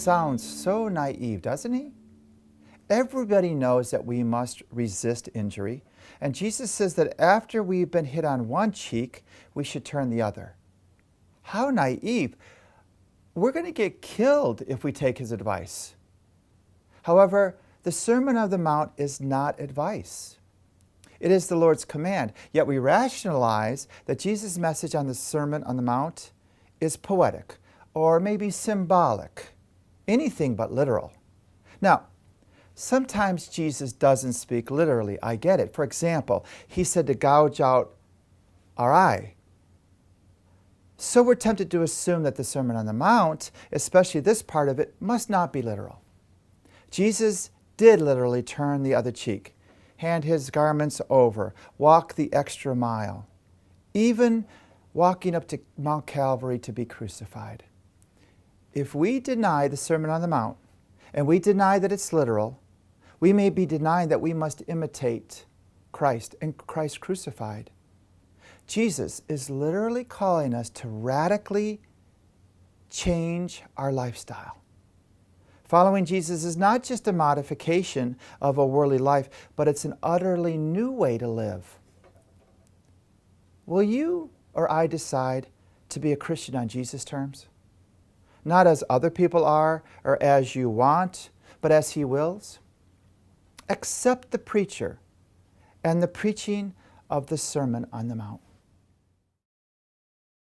sounds so naive, doesn't he? Everybody knows that we must resist injury, and Jesus says that after we've been hit on one cheek, we should turn the other. How naive! We're going to get killed if we take his advice. However, the Sermon on the Mount is not advice. It is the Lord's command, yet we rationalize that Jesus' message on the Sermon on the Mount is poetic or maybe symbolic, anything but literal. Now, sometimes Jesus doesn't speak literally. I get it. For example, he said to gouge out our eye. So we're tempted to assume that the Sermon on the Mount, especially this part of it, must not be literal. Jesus did literally turn the other cheek, hand his garments over, walk the extra mile, even walking up to Mount Calvary to be crucified. If we deny the Sermon on the Mount, and we deny that it's literal, we may be denying that we must imitate Christ and Christ crucified. Jesus is literally calling us to radically change our lifestyle. Following Jesus is not just a modification of a worldly life, but it's an utterly new way to live. Will you or I decide to be a Christian on Jesus' terms? Not as other people are or as you want, but as he wills? Accept the preacher and the preaching of the Sermon on the Mount.